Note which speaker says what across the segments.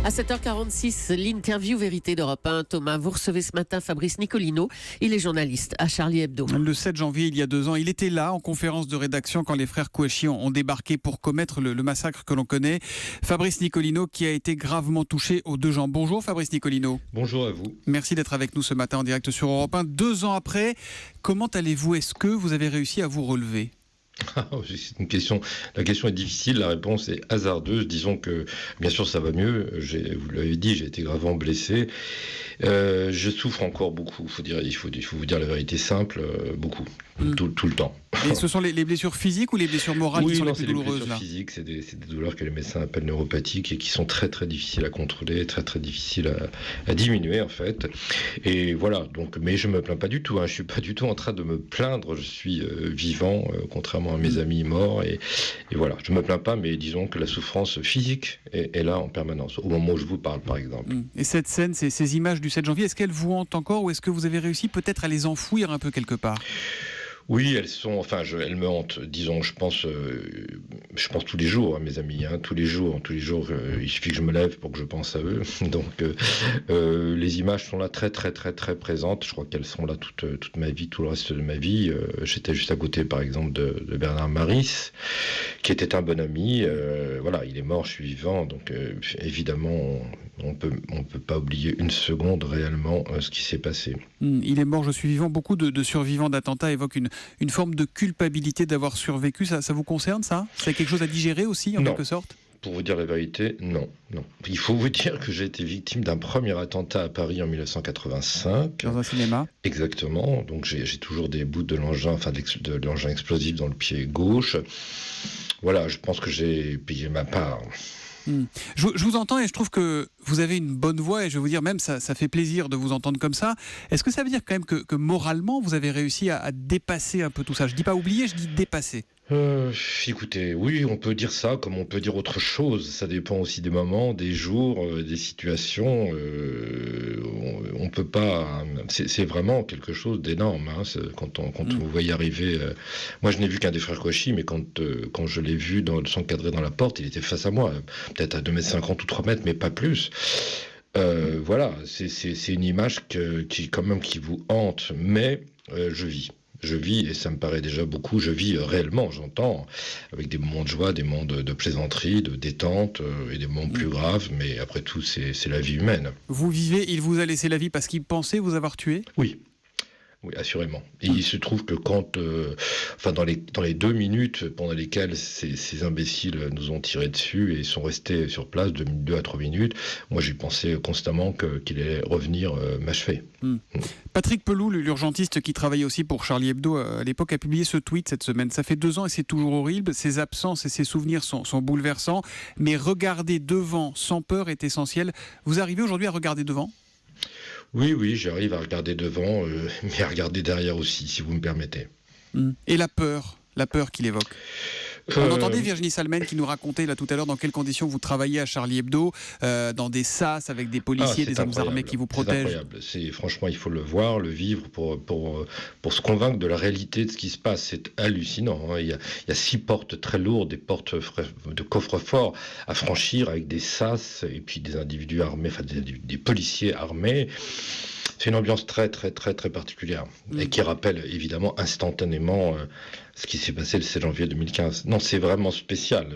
Speaker 1: À 7h46, l'interview vérité d'Europe 1. Thomas, vous recevez ce matin Fabrice Nicolino. Il est journaliste à Charlie Hebdo.
Speaker 2: Le 7 janvier, il y a 2 ans, il était là en conférence de rédaction quand les frères Kouachi ont débarqué pour commettre le massacre que l'on connaît. Fabrice Nicolino qui a été gravement touché aux 2 jambes. Bonjour Fabrice Nicolino.
Speaker 3: Bonjour à vous.
Speaker 2: Merci d'être avec nous ce matin en direct sur Europe 1. 2 ans après, comment allez-vous? Est-ce que vous avez réussi à vous relever?
Speaker 3: C'est une question. La question est difficile, la réponse est hasardeuse. Disons que, bien sûr, ça va mieux. Vous l'avez dit, j'ai été gravement blessé. Je souffre encore beaucoup. Il faut vous dire la vérité simple, beaucoup, tout le temps.
Speaker 2: Et ce sont les blessures physiques ou les blessures morales qui sont les plus douloureuses?
Speaker 3: Oui, les blessures physiques, c'est des douleurs que les médecins appellent neuropathiques et qui sont très très difficiles à contrôler, très très difficiles à diminuer en fait. Et voilà. Donc, mais je me plains pas du tout. Je suis pas du tout en train de me plaindre. Je suis vivant, contrairement à mes amis morts. Et voilà. Je me plains pas, mais disons que la souffrance physique est là en permanence. Au moment où je vous parle, par exemple.
Speaker 2: Et cette scène, ces images du 7 janvier, est-ce qu'elles vous hantent encore ou est-ce que vous avez réussi peut-être à les enfouir un peu quelque part?
Speaker 3: Oui, elles me hantent. Disons, je pense tous les jours à mes amis, tous les jours, il suffit que je me lève pour que je pense à eux. Donc, les images sont là très, très, très, très présentes. Je crois qu'elles sont là toute ma vie, tout le reste de ma vie. J'étais juste à côté, par exemple, de Bernard Maris, qui était un bon ami. Voilà, il est mort, je suis vivant. Donc, évidemment, on peut pas oublier une seconde réellement ce qui s'est passé.
Speaker 2: Il est mort, je suis vivant. Beaucoup de survivants d'attentats évoquent une forme de culpabilité d'avoir survécu. Ça vous concerne, ça? C'est quelque chose à digérer aussi, en quelque sorte?
Speaker 3: Pour vous dire la vérité, non. Il faut vous dire que j'ai été victime d'un premier attentat à Paris en 1985.
Speaker 2: Dans un cinéma? Exactement.
Speaker 3: Donc j'ai toujours des bouts de l'engin, de l'engin explosif dans le pied gauche. Voilà, je pense que j'ai payé ma part.
Speaker 2: Je vous entends et je trouve que vous avez une bonne voix et je vais vous dire même ça fait plaisir de vous entendre comme ça. Est-ce que ça veut dire quand même que moralement vous avez réussi à dépasser un peu tout ça? Je dis pas oublier, je dis dépasser.
Speaker 3: Écoutez, oui, on peut dire ça comme on peut dire autre chose. Ça dépend aussi des moments, des jours, des situations. On peut pas. C'est vraiment quelque chose d'énorme. Quand vous voyez arriver. Moi, je n'ai vu qu'un des frères Kouachi, mais quand je l'ai vu s'encadrer dans la porte, il était face à moi, peut-être à 2,50 m ou 3 mètres, mais pas plus. Voilà, c'est une image qui vous hante, mais je vis. Je vis, et ça me paraît déjà beaucoup, je vis réellement, j'entends, avec des moments de joie, des moments de plaisanterie, de détente, et des moments plus graves, mais après tout, c'est la vie humaine.
Speaker 2: Vous vivez, il vous a laissé la vie parce qu'il pensait vous avoir tué?
Speaker 3: Oui. Oui, assurément. Et il se trouve que dans les 2 minutes pendant lesquelles ces imbéciles nous ont tiré dessus et sont restés sur place 2 à 3 minutes, moi j'ai pensé constamment qu'il allait revenir m'achever.
Speaker 2: Patrick Pelloux, l'urgentiste qui travaillait aussi pour Charlie Hebdo à l'époque, a publié ce tweet cette semaine. Ça fait 2 ans et c'est toujours horrible. Ses absences et ses souvenirs sont bouleversants. Mais regarder devant sans peur est essentiel. Vous arrivez aujourd'hui à regarder devant?
Speaker 3: Oui, j'arrive à regarder devant, mais à regarder derrière aussi, si vous me permettez.
Speaker 2: Et la peur qu'il évoque? On entendait Virginie Salmen qui nous racontait là tout à l'heure dans quelles conditions vous travaillez à Charlie Hebdo, dans des sas avec des policiers, des hommes armés qui vous protègent.
Speaker 3: C'est incroyable. Franchement, il faut le voir, le vivre pour se convaincre de la réalité de ce qui se passe. C'est hallucinant. Il y a 6 portes très lourdes, des portes de coffre-fort à franchir avec des sas et puis des individus armés, des policiers armés. C'est une ambiance très très très très particulière et qui rappelle évidemment instantanément ce qui s'est passé le 7 janvier 2015. Non, c'est vraiment spécial.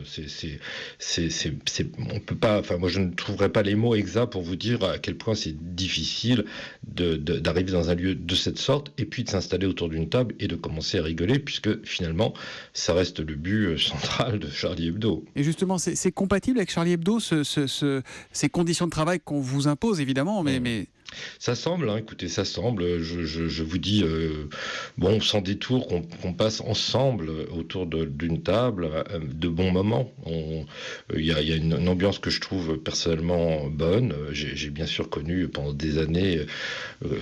Speaker 3: On peut pas. Enfin, moi, je ne trouverai pas les mots exacts pour vous dire à quel point c'est difficile d'arriver dans un lieu de cette sorte et puis de s'installer autour d'une table et de commencer à rigoler, puisque finalement, ça reste le but central de Charlie Hebdo.
Speaker 2: Et justement, c'est compatible avec Charlie Hebdo, ces conditions de travail qu'on vous impose, évidemment, mais...
Speaker 3: Ça semble, écoutez, ça semble. Je vous dis, sans détour, qu'on passe ensemble autour d'une table, de bons moments. Il y a une ambiance que je trouve personnellement bonne. J'ai bien sûr connu pendant des années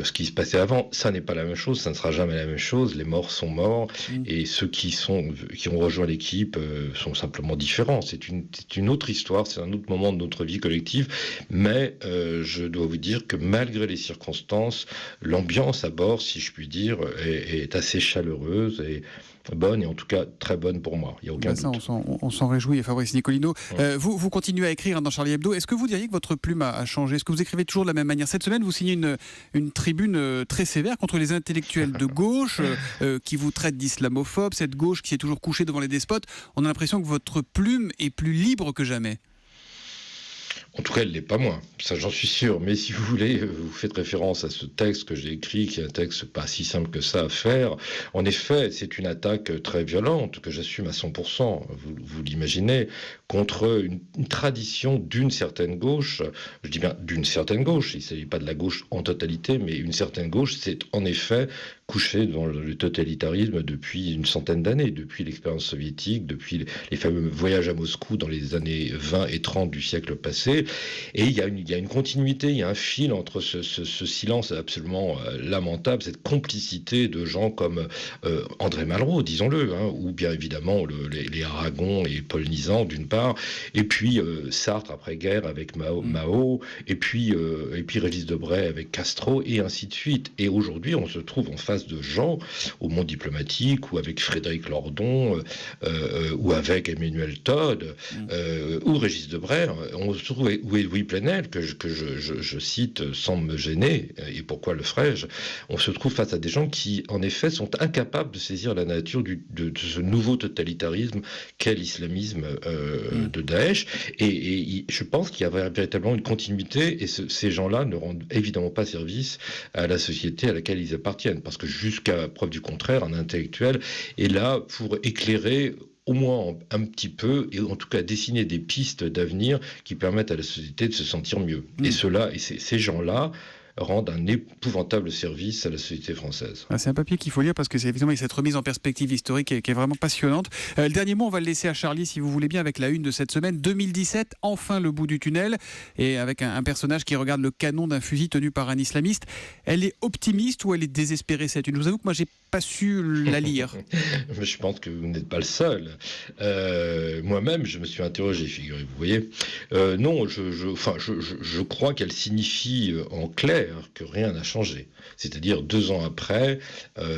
Speaker 3: ce qui se passait avant. Ça n'est pas la même chose, ça ne sera jamais la même chose. Les morts sont morts et ceux qui ont rejoint l'équipe sont simplement différents. C'est une autre histoire, c'est un autre moment de notre vie collective. Mais je dois vous dire que malgré les circonstances, l'ambiance à bord, si je puis dire, est assez chaleureuse et bonne, et en tout cas très bonne pour moi. Il n'y a aucun
Speaker 2: Ça,
Speaker 3: doute.
Speaker 2: on s'en réjouit, Fabrice Nicolino. Vous continuez à écrire dans Charlie Hebdo. Est-ce que vous diriez que votre plume a changé? Est-ce que vous écrivez toujours de la même manière? Cette semaine, vous signez une tribune très sévère contre les intellectuels de gauche qui vous traitent d'islamophobes, cette gauche qui est toujours couchée devant les despotes. On a l'impression que votre plume est plus libre que jamais.
Speaker 3: En tout cas, elle ne l'est pas moins, ça j'en suis sûr. Mais si vous voulez, vous faites référence à ce texte que j'ai écrit, qui est un texte pas si simple que ça à faire. En effet, c'est une attaque très violente que j'assume à 100%, vous l'imaginez, contre une tradition d'une certaine gauche. Je dis bien d'une certaine gauche, il ne s'agit pas de la gauche en totalité, mais une certaine gauche, c'est en effet couché dans le totalitarisme depuis une centaine d'années, depuis l'expérience soviétique, depuis les fameux voyages à Moscou dans les années 20 et 30 du siècle passé. Et il y a une continuité, il y a un fil entre ce silence absolument lamentable, cette complicité de gens comme André Malraux, disons-le, ou bien évidemment les Aragon et Paul Nizan d'une part, et puis Sartre après-guerre avec Mao, et puis Régis Debray avec Castro, et ainsi de suite. Et aujourd'hui, on se trouve en face de gens au monde diplomatique, ou avec Frédéric Lordon, ou avec Emmanuel Todd, ou Régis Debray. On se trouve, ou Louis Plenel, que je cite sans me gêner, et pourquoi le ferais-je? On se trouve face à des gens qui, en effet, sont incapables de saisir la nature de ce nouveau totalitarisme qu'est l'islamisme de Daesh. Et je pense qu'il y a véritablement une continuité, et ces gens-là ne rendent évidemment pas service à la société à laquelle ils appartiennent, parce que jusqu'à preuve du contraire, un intellectuel est là pour éclairer au moins un petit peu, et en tout cas dessiner des pistes d'avenir qui permettent à la société de se sentir mieux. Et ces gens-là rendent un épouvantable service à la société française.
Speaker 2: C'est un papier qu'il faut lire parce que c'est évidemment cette remise en perspective historique qui est vraiment passionnante. Le dernier mot, on va le laisser à Charlie, si vous voulez bien, avec la une de cette semaine. 2017, enfin le bout du tunnel, et avec un personnage qui regarde le canon d'un fusil tenu par un islamiste. Elle est optimiste ou elle est désespérée, cette une? Je vous avoue que moi, j'ai pas su la lire.
Speaker 3: Mais je pense que vous n'êtes pas le seul. Moi-même, je me suis interrogé, figurez-vous. Vous voyez, non, je crois qu'elle signifie en clair que rien n'a changé. C'est-à-dire 2 ans après,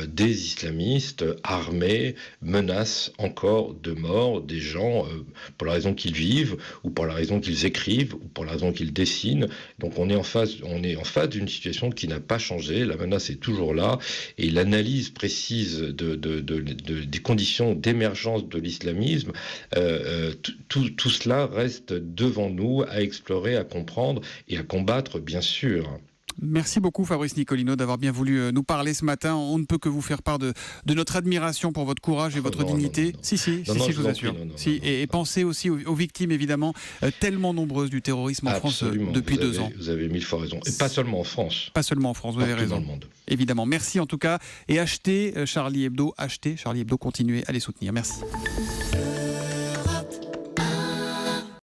Speaker 3: des islamistes armés menacent encore de mort des gens pour la raison qu'ils vivent, ou pour la raison qu'ils écrivent, ou pour la raison qu'ils dessinent. Donc on est en face d'une situation qui n'a pas changé. La menace est toujours là, et l'analyse précise des conditions d'émergence de l'islamisme, tout cela reste devant nous à explorer, à comprendre et à combattre, bien sûr.
Speaker 2: Merci beaucoup Fabrice Nicolino d'avoir bien voulu nous parler ce matin. On ne peut que vous faire part de notre admiration pour votre courage et votre dignité. Si, je vous assure. Et pensez aussi aux victimes, évidemment, tellement nombreuses du terrorisme en France depuis 2 ans.
Speaker 3: Vous avez 1000 fois raison. Et pas seulement en France.
Speaker 2: Pas seulement en France, vous avez raison.
Speaker 3: Dans le monde.
Speaker 2: Évidemment. Merci en tout cas. Et achetez Charlie Hebdo, continuez à les soutenir. Merci.